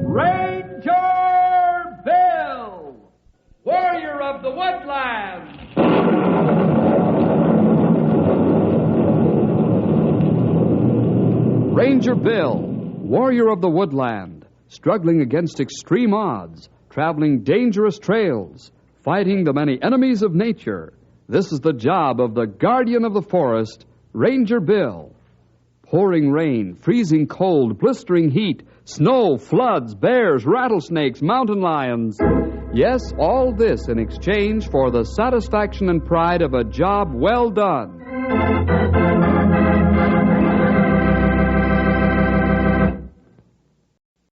Ranger Bill, warrior of the woodland. Ranger Bill, warrior of the woodland, struggling against extreme odds, traveling dangerous trails, fighting the many enemies of nature. This is the job of the guardian of the forest, Ranger Bill. Pouring rain, freezing cold, blistering heat, snow, floods, bears, rattlesnakes, mountain lions. Yes, all this in exchange for the satisfaction and pride of a job well done.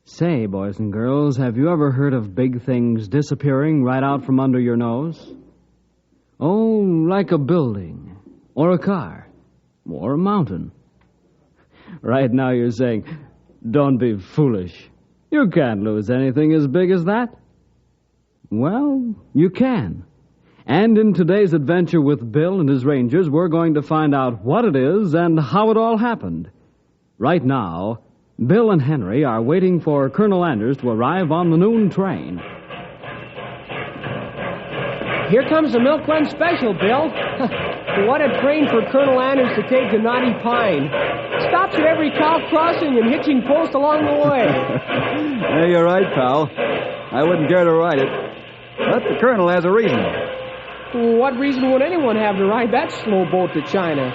Say, boys and girls, have you ever heard of big things disappearing right out from under your nose? Oh, like a building, or a car, or a mountain. Right now you're saying, don't be foolish. You can't lose anything as big as that. Well, you can. And in today's adventure with Bill and his Rangers, we're going to find out what it is and how it all happened. Right now, Bill and Henry are waiting for Colonel Anders to arrive on the noon train. Here comes the Milk Run Special, Bill. What a train for Colonel Anders to take to Knotty Pine. Stops at every cow crossing and hitching post along the way. Yeah, you're right, pal. I wouldn't care to ride it. But the Colonel has a reason. What reason would anyone have to ride that slow boat to China?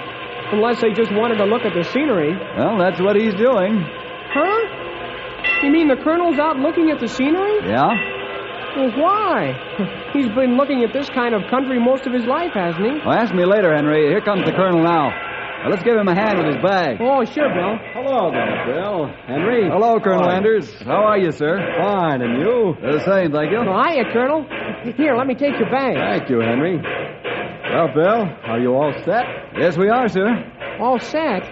Unless they just wanted to look at the scenery. Well, that's what he's doing. Huh? You mean the Colonel's out looking at the scenery? Yeah? Well, why? He's been looking at this kind of country most of his life, hasn't he? Well, ask me later, Henry. Here comes the Colonel now. Now, let's give him a hand with his bag. Oh, sure, Bill. Hello there, Bill. Henry. Hello, Colonel Anders. How are you, sir? Fine, and you? The same, thank you. Well, hiya, Colonel. Here, let me take your bag. Thank you, Henry. Well, Bill, are you all set? Yes, we are, sir. All set?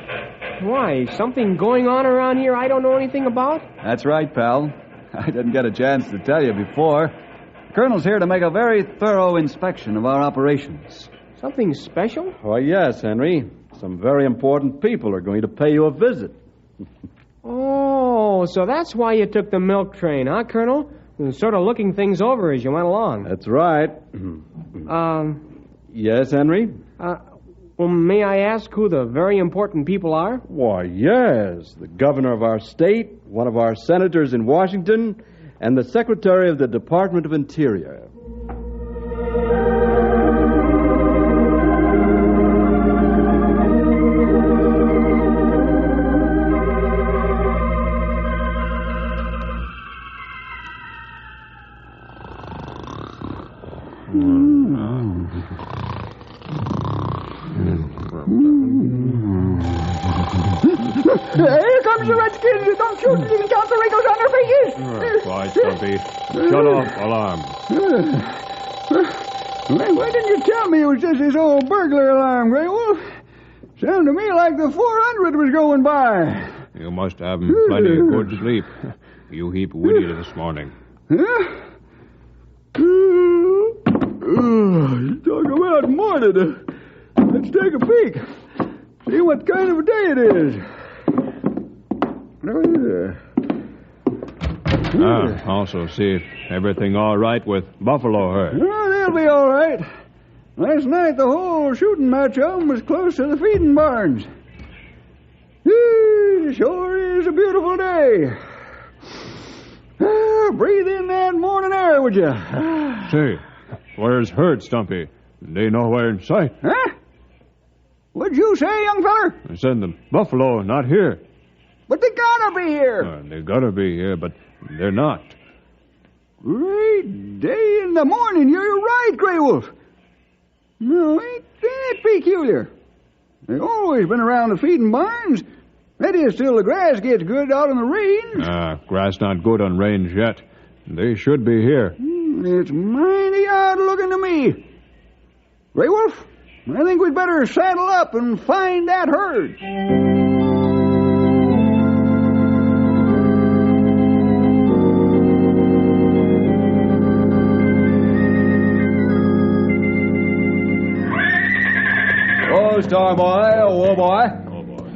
Why, something going on around here I don't know anything about? That's right, pal. I didn't get a chance to tell you before. The Colonel's here to make a very thorough inspection of our operations. Something special? Why, yes, Henry. Some very important people are going to pay you a visit. Oh, so that's why you took the milk train, huh, Colonel? You were sort of looking things over as you went along. That's right. Yes, Henry? Well, may I ask who the very important people are? Why, yes. The governor of our state, one of our senators in Washington, and the secretary of the Department of Interior. Here comes the Redskins. Don't shoot. You can count the wrinkles on their faces. Quiet, Stumpy. Shut off alarm. Why didn't you tell me it was just this old burglar alarm, Grey Wolf? Sounded to me like the 400 was going by. You must have plenty of good sleep. You heap witty this morning. Huh? Talk about morning. Let's take a peek. See what kind of a day it is. Also see if everything all right with Buffalo herd. Oh, they'll be all right. Last night, the whole shooting match of them was close to the feeding barns. Sure is a beautiful day. Breathe in that morning air, would you? Say, where's herd, Stumpy? They nowhere in sight. Huh? What'd you say, young feller? I said the buffalo not here. But they gotta be here. They gotta be here, but they're not. Great day in the morning. You're right, Grey Wolf. No, ain't that peculiar? They've always been around the feeding barns. That is till the grass gets good out on the range. Grass not good on range yet. They should be here. It's mighty odd looking to me. Grey Wolf, I think we'd better saddle up and find that herd. Oh, Star Boy, oh, boy. Oh, boy.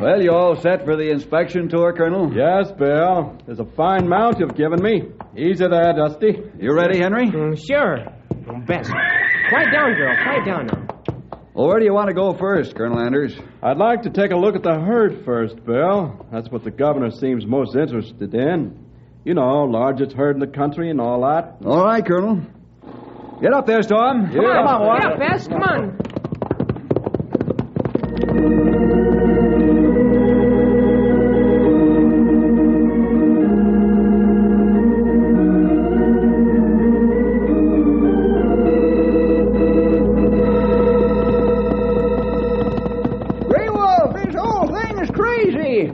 Well, you all set for the inspection tour, Colonel? Yes, Bill. There's a fine mount you've given me. Easy there, Dusty. You ready, Henry? Sure. Best. Quiet down, girl. Quiet down now. Well, where do you want to go first, Colonel Anders? I'd like to take a look at the herd first, Bill. That's what the governor seems most interested in. You know, largest herd in the country and all that. All right, Colonel. Get up there, Storm. Come on, get up, Bess. Come on. Grey Wolf, this whole thing is crazy.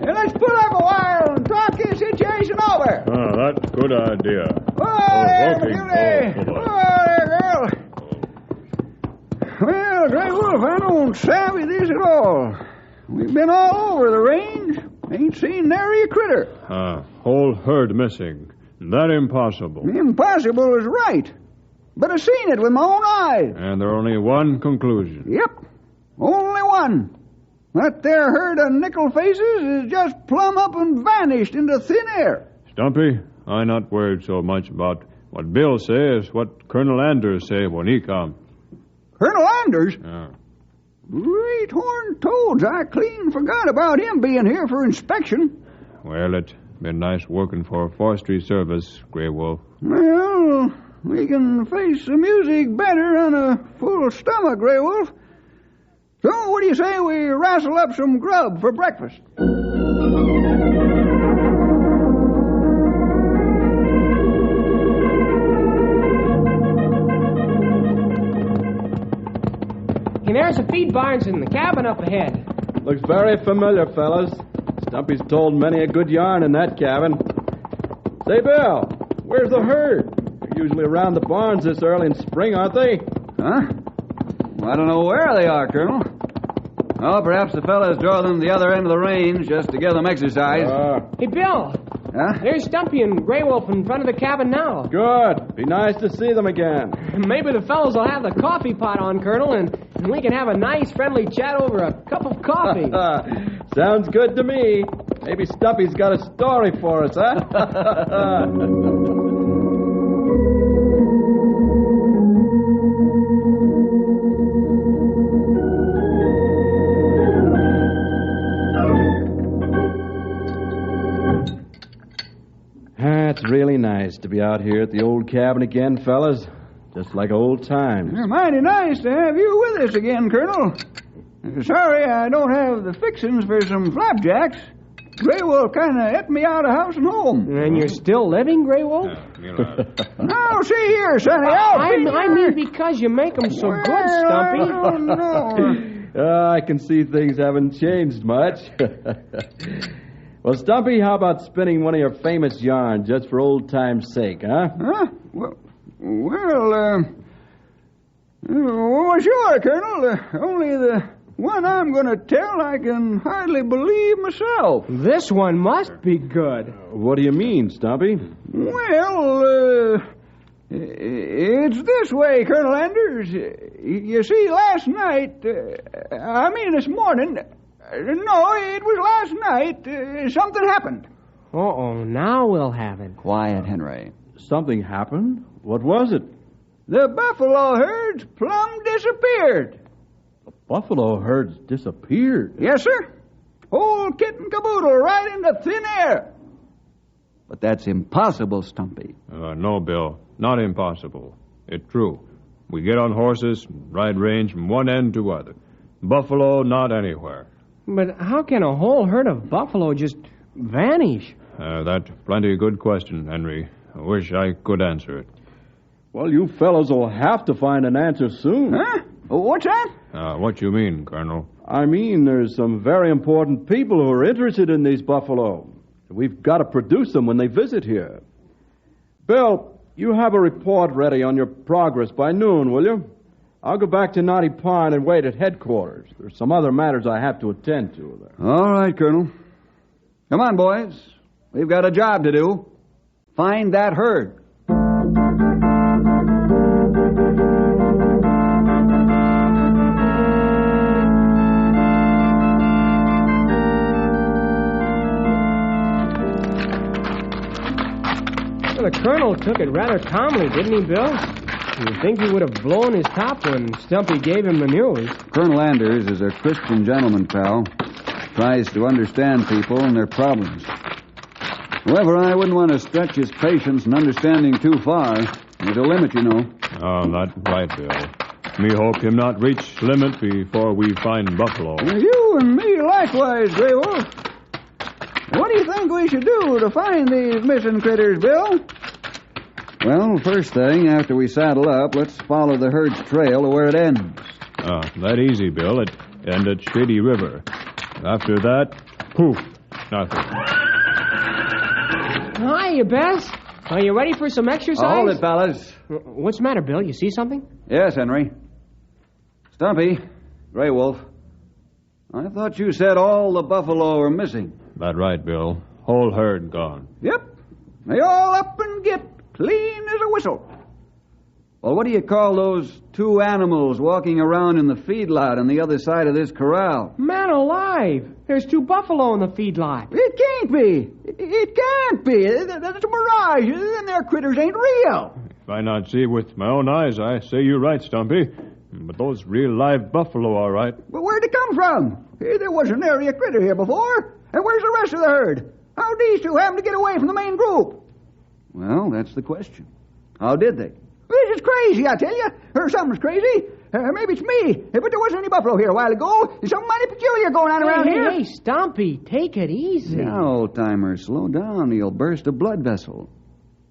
Let's pull up a while and talk this situation over. That's a good idea. Oh, there, okay. Beauty. Oh, Oh, there, girl. Well, Grey Wolf, I don't savvy this at all. We've been all over the range. Ain't seen nary a critter. Whole herd missing. That impossible. Impossible is right. But I seen it with my own eyes. And there only one conclusion. Yep. Only one. That there herd of nickel faces is just plumb up and vanished into thin air. Stumpy, I'm not worried so much about what Bill says, what Colonel Anders say when he comes. Colonel Anders? Yeah. Great horned toads. I clean forgot about him being here for inspection. Well, it's been nice working for forestry service, Grey Wolf. Well, we can face the music better on a full stomach, Grey Wolf. So, what do you say we wrestle up some grub for breakfast? And there's the feed barns in the cabin up ahead. Looks very familiar, fellas. Stumpy's told many a good yarn in that cabin. Say, Bill, where's the herd? They're usually around the barns this early in spring, aren't they? Huh? Well, I don't know where they are, Colonel. Oh, perhaps the fellas draw them to the other end of the range just to give them exercise. Hey, Bill. Huh? There's Stumpy and Grey Wolf in front of the cabin now. Good. Be nice to see them again. Maybe the fellows will have the coffee pot on, Colonel, and we can have a nice, friendly chat over a cup of coffee. Sounds good to me. Maybe Stumpy's got a story for us, huh? It's really nice to be out here at the old cabin again, fellas. Just like old times. Mighty nice to have you with us again, Colonel. Sorry I don't have the fixings for some flapjacks. Grey Wolf kind of ate me out of house and home. And you're still living, Grey Wolf? Now, see here, Sonny. I mean because you make them so good, Stumpy. Oh, no. I can see things haven't changed much. Well, Stumpy, how about spinning one of your famous yarns just for old time's sake, huh? Huh? Well, sure, Colonel. Only the one I'm going to tell I can hardly believe myself. This one must be good. What do you mean, Stumpy? Well, it's this way, Colonel Anders. You see, last night, this morning... No, it was last night. Something happened. Uh-oh, now we'll have it. Quiet, Henry. Something happened? What was it? The buffalo herds plumb disappeared. The buffalo herds disappeared? Yes, sir. Whole kit and caboodle right into thin air. But that's impossible, Stumpy. No, Bill. Not impossible. It's true. We get on horses, ride range from one end to other. Buffalo, not anywhere. But how can a whole herd of buffalo just vanish? That's plenty good question, Henry. I wish I could answer it. Well, you fellows will have to find an answer soon. Huh? What's that? What you mean, Colonel? I mean, there's some very important people who are interested in these buffalo. We've got to produce them when they visit here. Bill, you have a report ready on your progress by noon, will you? I'll go back to Knotty Pine and wait at headquarters. There's some other matters I have to attend to there. All right, Colonel. Come on, boys. We've got a job to do. Find that herd. Colonel took it rather calmly, didn't he, Bill? You'd think he would have blown his top when Stumpy gave him the news. Colonel Anders is a Christian gentleman, pal. Tries to understand people and their problems. However, I wouldn't want to stretch his patience and understanding too far. There's a limit, you know. Oh, that's right, Bill. Me hope him not reach limit before we find buffalo. You and me likewise, Grey Wolf. What do you think we should do to find these missing critters, Bill? Well, first thing, after we saddle up, let's follow the herd's trail to where it ends. That easy, Bill. It ended Shady River. After that, poof, nothing. Hi, Bess. Are you ready for some exercise? Hold it, fellas. What's the matter, Bill? You see something? Yes, Henry. Stumpy, Grey Wolf. I thought you said all the buffalo were missing. That right, Bill. Whole herd gone. Yep. They all up and get clean as a whistle. Well, what do you call those two animals walking around in the feedlot on the other side of this corral? Man alive! There's 2 buffalo in the feedlot. It can't be. It can't be. That's a mirage. And their critters ain't real. If I not see it with my own eyes, I say you're right, Stumpy. But those real live buffalo, all right. But where'd they come from? There wasn't nary a critter here before. And where's the rest of the herd? How'd these two happen to get away from the main group? Well, that's the question. How did they? This is crazy, I tell you. Or something's crazy. Maybe it's me. But there wasn't any buffalo here a while ago. There's something mighty peculiar going on around here. Hey, Stumpy, take it easy. Now, old-timer, slow down. You'll burst a blood vessel.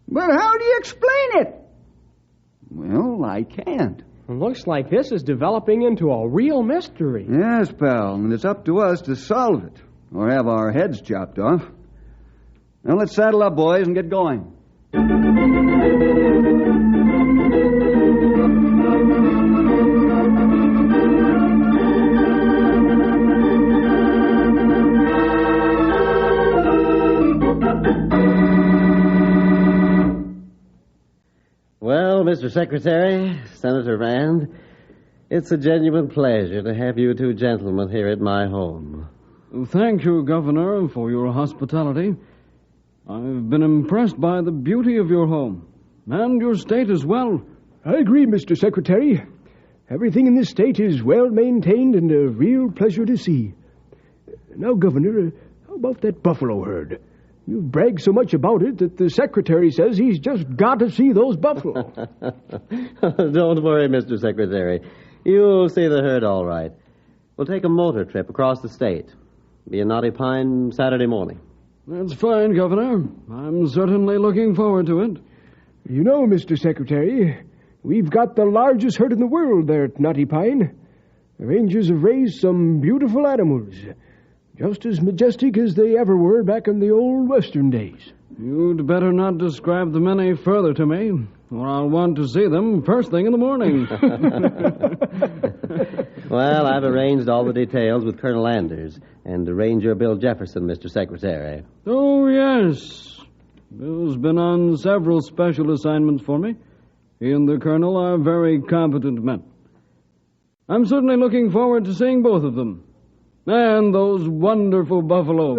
But how do you explain it? Well, I can't. Looks like this is developing into a real mystery. Yes, pal, and it's up to us to solve it, or have our heads chopped off. Now, let's saddle up, boys, and get going. Well, Mr. Secretary, Senator Rand, it's a genuine pleasure to have you 2 gentlemen here at my home. Thank you, Governor, for your hospitality. I've been impressed by the beauty of your home, and your state as well. I agree, Mr. Secretary. Everything in this state is well maintained and a real pleasure to see. Now, Governor, how about that buffalo herd? You've bragged so much about it that the Secretary says he's just got to see those buffalo. Don't worry, Mr. Secretary. You'll see the herd all right. We'll take a motor trip across the state. Be in Knotty Pine Saturday morning. That's fine, Governor. I'm certainly looking forward to it. You know, Mr. Secretary, we've got the largest herd in the world there at Knotty Pine. The Rangers have raised some beautiful animals, just as majestic as they ever were back in the old Western days. You'd better not describe them any further to me, or I'll want to see them first thing in the morning. Well, I've arranged all the details with Colonel Anders and Ranger Bill Jefferson, Mr. Secretary. Oh, yes. Bill's been on several special assignments for me. He and the Colonel are very competent men. I'm certainly looking forward to seeing both of them. And those wonderful buffalo.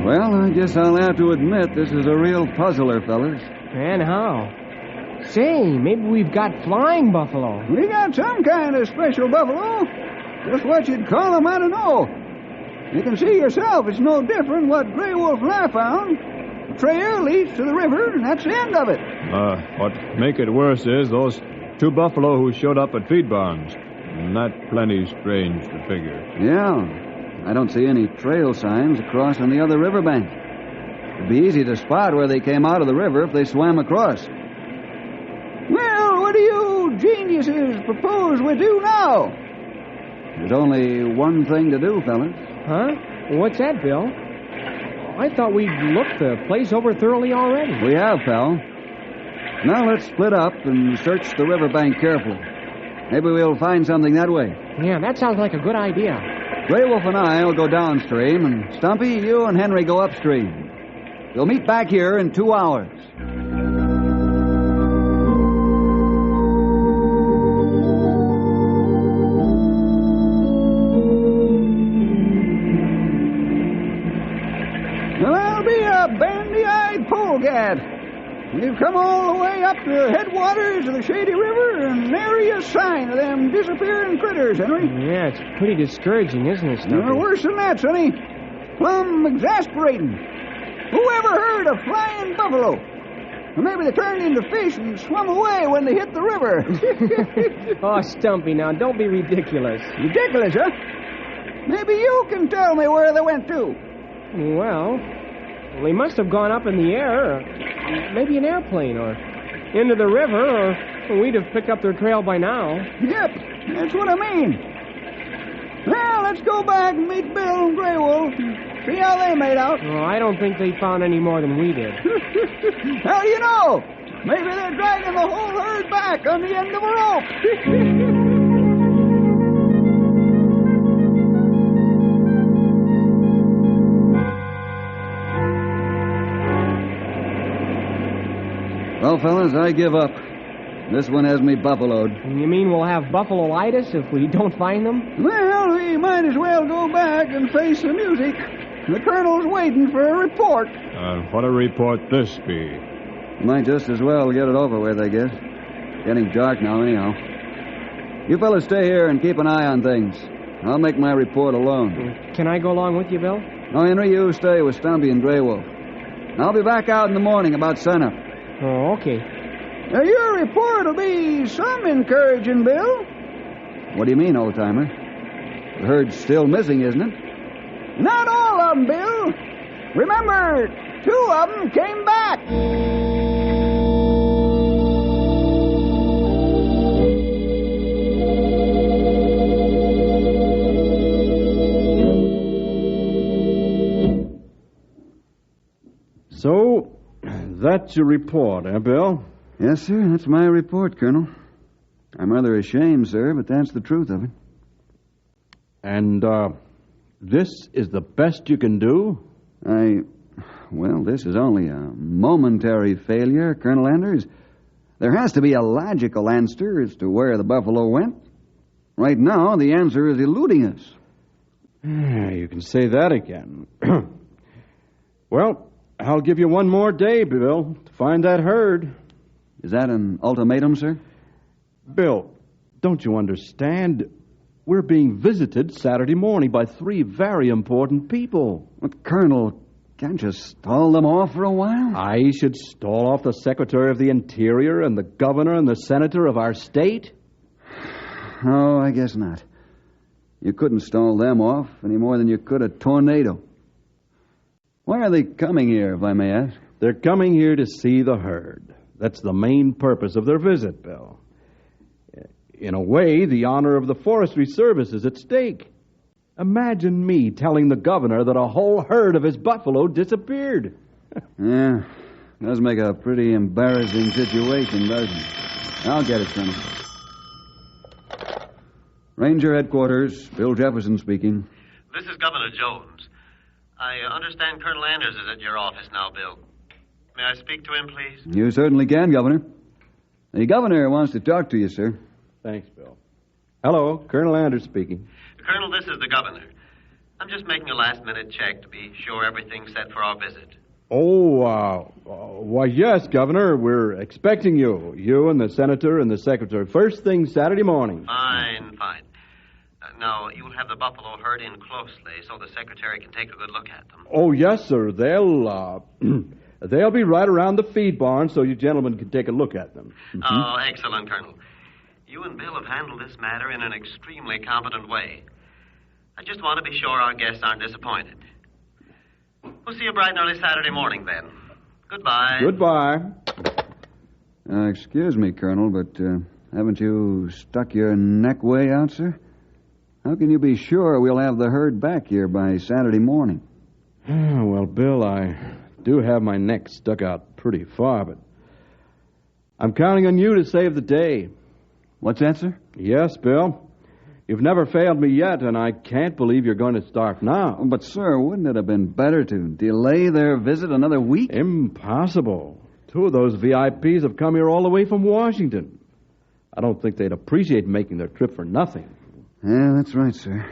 Well, I guess I'll have to admit this is a real puzzler, fellas. And how? Say, maybe we've got flying buffalo. We got some kind of special buffalo. Just what you'd call them, I don't know. You can see yourself, it's no different what Grey Wolf and I found. The trail leads to the river, and that's the end of it. What make it worse is those 2 buffalo who showed up at feed barns. And that's plenty strange to figure. Yeah. I don't see any trail signs across on the other riverbank. It'd be easy to spot where they came out of the river if they swam across. Well, what do you geniuses propose we do now? There's only one thing to do, fellas. Huh? What's that, Bill? I thought we'd looked the place over thoroughly already. We have, pal. Now let's split up and search the riverbank carefully. Maybe we'll find something that way. Yeah, that sounds like a good idea. Grey Wolf and I will go downstream, and Stumpy, you and Henry go upstream. We'll meet back here in 2 hours. We've come all the way up to the headwaters of the Shady River, and nary a sign of them disappearing critters, Henry. Yeah, it's pretty discouraging, isn't it, Stumpy? No, worse than that, Sonny. Plumb exasperating. Who ever heard of flying buffalo? Or maybe they turned into fish and swum away when they hit the river. Oh, Stumpy, now, don't be ridiculous. Ridiculous, huh? Maybe you can tell me where they went to. Well, they must have gone up in the air, or maybe an airplane, or into the river, or we'd have picked up their trail by now. Yep, that's what I mean. Well, let's go back and meet Bill and Grey Wolf and see how they made out. Oh, I don't think they found any more than we did. How do you know? Maybe they're dragging the whole herd back on the end of a rope. Well, fellas, I give up. This one has me buffaloed. You mean we'll have buffalo-itis if we don't find them? Well, we might as well go back and face the music. The colonel's waiting for a report. What a report this be? Might just as well get it over with, I guess. Getting dark now, anyhow. You fellas stay here and keep an eye on things. I'll make my report alone. Can I go along with you, Bill? No, Henry, you stay with Stumpy and Grey Wolf. I'll be back out in the morning about sunup. Oh, okay. Now, your report will be some encouraging, Bill. What do you mean, old-timer? The herd's still missing, isn't it? Not all of them, Bill. Remember, 2 of them came back. So, that's your report, Bill? Yes, sir, that's my report, Colonel. I'm rather ashamed, sir, but that's the truth of it. And, this is the best you can do? Well, this is only a momentary failure, Colonel Anders. There has to be a logical answer as to where the buffalo went. Right now, the answer is eluding us. You can say that again. Well, I'll give you one more day, Bill, to find that herd. Is that an ultimatum, sir? Bill, don't you understand? We're being visited Saturday morning by 3 very important people. But, Colonel, can't you stall them off for a while? I should stall off the Secretary of the Interior and the Governor and the Senator of our state? Oh, I guess not. You couldn't stall them off any more than you could a tornado. Why are they coming here, if I may ask? They're coming here to see the herd. That's the main purpose of their visit, Bill. In a way, the honor of the Forestry Service is at stake. Imagine me telling the governor that a whole herd of his buffalo disappeared. Yeah, does make a pretty embarrassing situation, doesn't it? I'll get it, Colonel. Ranger Headquarters, Bill Jefferson speaking. This is Governor Jones. I understand Colonel Anders is at your office now, Bill. May I speak to him, please? You certainly can, Governor. The governor wants to talk to you, sir. Thanks, Bill. Hello, Colonel Anders speaking. Colonel, this is the governor. I'm just making a last-minute check to be sure everything's set for our visit. Why, yes, Governor. We're expecting you. You and the Senator and the Secretary. First thing Saturday morning. Fine. Now, you'll have the buffalo herd in closely so the Secretary can take a good look at them. Oh, yes, sir. They'll be right around the feed barn so you gentlemen can take a look at them. Mm-hmm. Oh, excellent, Colonel. You and Bill have handled this matter in an extremely competent way. I just want to be sure our guests aren't disappointed. We'll see you bright and early Saturday morning, then. Goodbye. Goodbye. Excuse me, Colonel, but haven't you stuck your neck way out, sir? How can you be sure we'll have the herd back here by Saturday morning? Well, Bill, I do have my neck stuck out pretty far, but I'm counting on you to save the day. What's that, sir? Yes, Bill. You've never failed me yet, and I can't believe you're going to start now. But, sir, wouldn't it have been better to delay their visit another week? Impossible. 2 of those VIPs have come here all the way from Washington. I don't think they'd appreciate making their trip for nothing. Yeah, that's right, sir.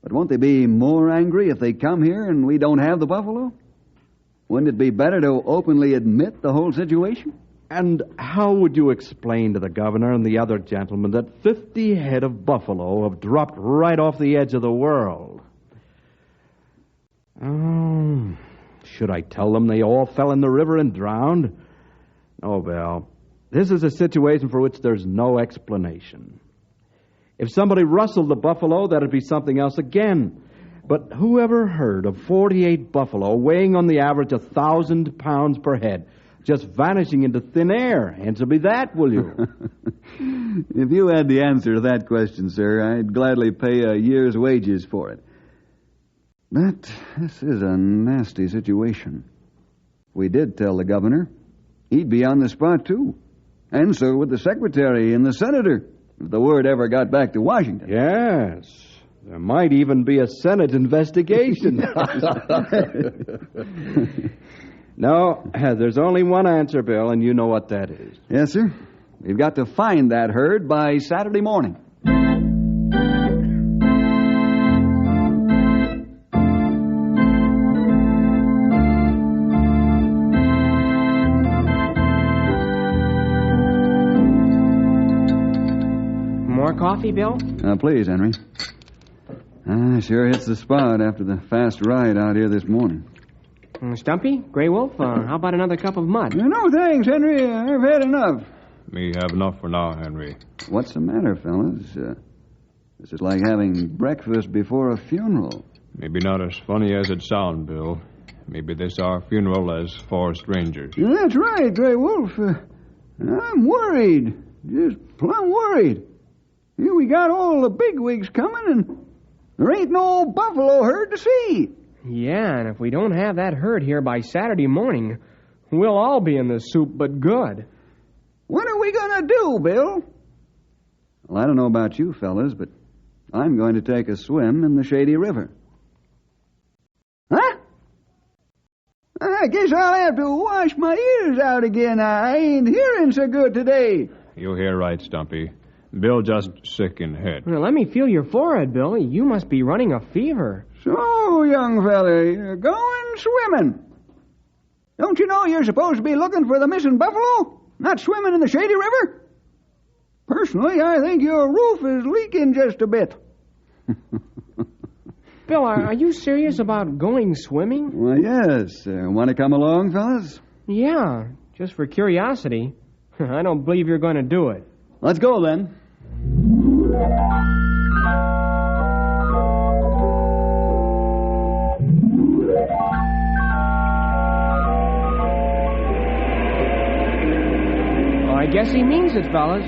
But won't they be more angry if they come here and we don't have the buffalo? Wouldn't it be better to openly admit the whole situation? And how would you explain to the governor and the other gentlemen that 50 head of buffalo have dropped right off the edge of the world? Oh, should I tell them they all fell in the river and drowned? Oh, Bill, this is a situation for which there's no explanation. If somebody rustled the buffalo, that'd be something else again. But who ever heard of 48 buffalo weighing on the average 1,000 pounds per head just vanishing into thin air? Answer me that, will you? If you had the answer to that question, sir, I'd gladly pay a year's wages for it. But this is a nasty situation. If we did tell the governor, he'd be on the spot, too. And so would the secretary and the senator, if the word ever got back to Washington. Yes. There might even be a Senate investigation. No, there's only one answer, Bill, and you know what that is. Yes, sir. We've got to find that herd by Saturday morning. More coffee, Bill? Please, Henry. Sure hits the spot after the fast ride out here this morning. Stumpy, Grey Wolf, how about another cup of mud? No, thanks, Henry. I've had enough. Me have enough for now, Henry. What's the matter, fellas? This is like having breakfast before a funeral. Maybe not as funny as it sounds, Bill. Maybe this our funeral as for strangers. That's right, Grey Wolf. I'm worried. Just plumb worried. Here we got all the bigwigs coming, and there ain't no buffalo herd to see. Yeah, and if we don't have that herd here by Saturday morning, we'll all be in the soup but good. What are we going to do, Bill? Well, I don't know about you fellas, but I'm going to take a swim in the Shady River. Huh? I guess I'll have to wash my ears out again. I ain't hearing so good today. You hear right, Stumpy. Bill just sick in head. Well, let me feel your forehead, Bill. You must be running a fever. So, young fella, you're going swimming. Don't you know you're supposed to be looking for the missing buffalo, not swimming in the Shady River? Personally, I think your roof is leaking just a bit. Bill, are you serious about going swimming? Well, yes. Want to come along, fellas? Yeah, just for curiosity. I don't believe you're going to do it. Let's go, then. I guess he means it, fellas.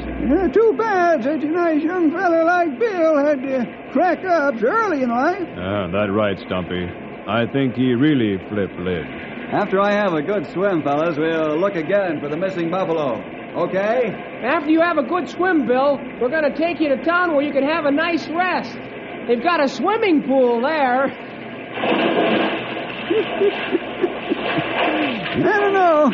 Too bad such a nice young fella like Bill had to crack up so early in life. That's right, Stumpy. I think he really flipped lid. After I have a good swim, fellas, we'll look again for the missing buffalo. Okay? After you have a good swim, Bill, we're going to take you to town where you can have a nice rest. They've got a swimming pool there. I don't know.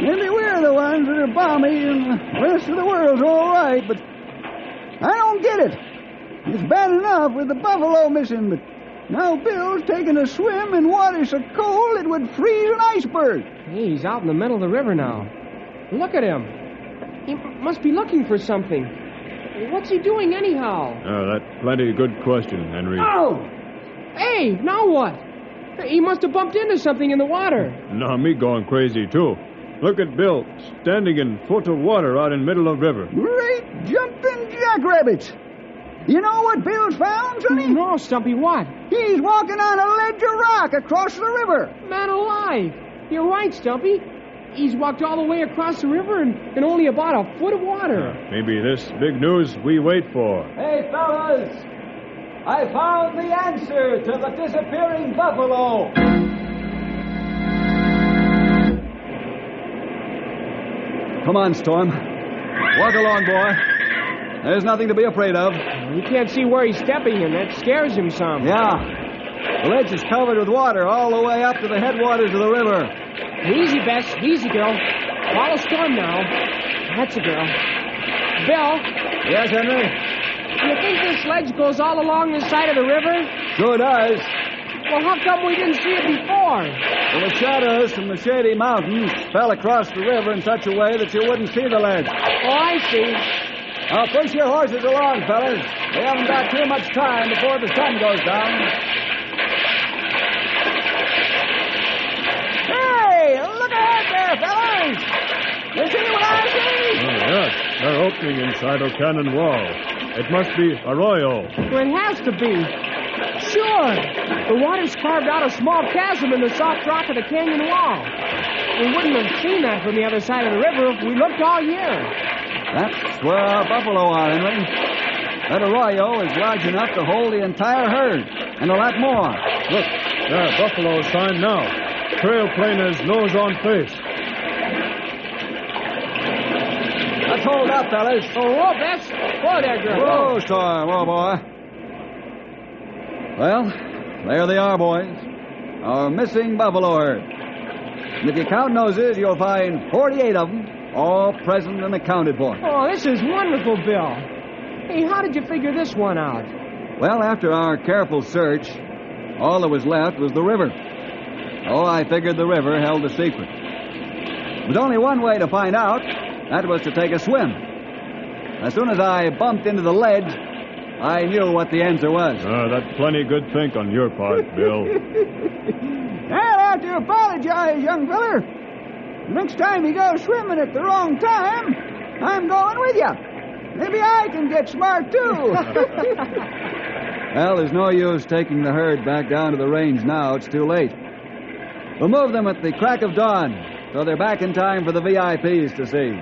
Maybe we're the ones that are balmy and the rest of the world's all right, but I don't get it. It's bad enough with the buffalo missing, but now Bill's taking a swim in water so cold it would freeze an iceberg. Hey, he's out in the middle of the river now. Look at him. He must be looking for something. What's he doing anyhow? That's plenty good question, Henry. Oh! Hey, now what? He must have bumped into something in the water. Now me going crazy, too. Look at Bill, standing in foot of water out in middle of river. Great jumping jackrabbits. You know what Bill's found, Sonny? No, Stumpy, what? He's walking on a ledge of rock across the river. Man alive. You're right, Stumpy. He's walked all the way across the river in only about a foot of water. Maybe this big news we wait for. Hey, fellas! I found the answer to the disappearing buffalo. Come on, Storm. Walk along, boy. There's nothing to be afraid of. You can't see where he's stepping, and that scares him some. Yeah. The ledge is covered with water all the way up to the headwaters of the river. Easy, Bess. Easy, girl. Follow Storm now. That's a girl. Bill? Yes, Henry? Do you think this ledge goes all along the side of the river? Sure does. Well, how come we didn't see it before? Well, the shadows from the shady mountains fell across the river in such a way that you wouldn't see the ledge. Oh, I see. Now, push your horses along, fellas. We haven't got too much time before the sun goes down. Hey, look ahead there, fellas! You see what I see? Oh, yes. They're opening inside a cannon wall. It must be arroyo. Well, it has to be. Sure. The water's carved out a small chasm in the soft rock of the canyon wall. We wouldn't have seen that from the other side of the river if we looked all year. That's where our buffalo are, Henry. That arroyo is large enough to hold the entire herd, and a lot more. Look, there, buffalo sign now. Trail planers nose on face. Let's hold up, fellas. Oh, whoa, Bess. Whoa there, girl. Whoa, Storm. Whoa, boy. Well, there they are, boys. Our missing buffalo herd. And if you count noses, you'll find 48 of them, all present and accounted for. Oh, this is wonderful, Bill. Hey, how did you figure this one out? Well, after our careful search, all that was left was the river. Oh, I figured the river held a secret. There was only one way to find out. That was to take a swim. As soon as I bumped into the ledge, I knew what the answer was. That's plenty good think on your part, Bill. I'll have to apologize, young feller. Next time you go swimming at the wrong time, I'm going with you. Maybe I can get smart, too. Well, there's no use taking the herd back down to the range now. It's too late. We'll move them at the crack of dawn, so they're back in time for the VIPs to see.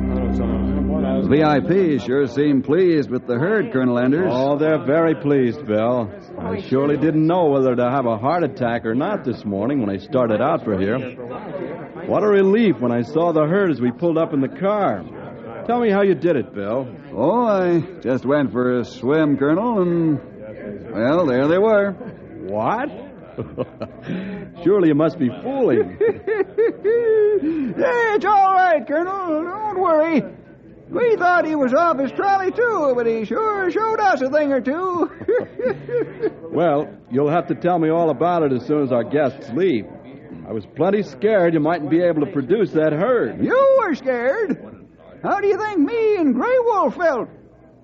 The VIPs sure seem pleased with the herd, Colonel Anders. Oh, they're very pleased, Bill. I surely didn't know whether to have a heart attack or not this morning when I started out for here. What a relief when I saw the herd as we pulled up in the car. Tell me how you did it, Bill. Oh, I just went for a swim, Colonel, and, well, there they were. What? Surely you must be fooling. It's all right, Colonel. Don't worry. We thought he was off his trolley, too, but he sure showed us a thing or two. Well, you'll have to tell me all about it as soon as our guests leave. I was plenty scared you mightn't be able to produce that herd. You were scared? How do you think me and Grey Wolf felt?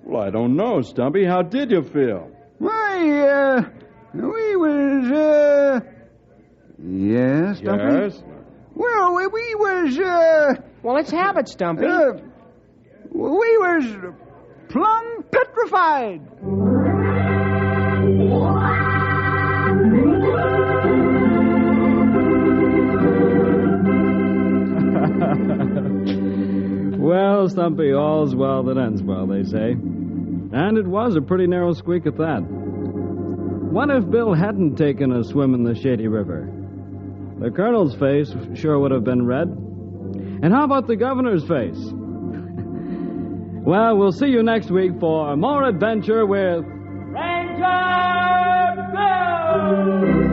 Well, I don't know, Stumpy. How did you feel? Why, we was, Yes, Stumpy? Yes? Well, we was, Well, let's have it, Stumpy. we was plumb petrified. Well, Stumpy, all's well that ends well, they say. And it was a pretty narrow squeak at that. What if Bill hadn't taken a swim in the shady river? The colonel's face sure would have been red. And how about the governor's face? Well, we'll see you next week for more adventure with Ranger Bill!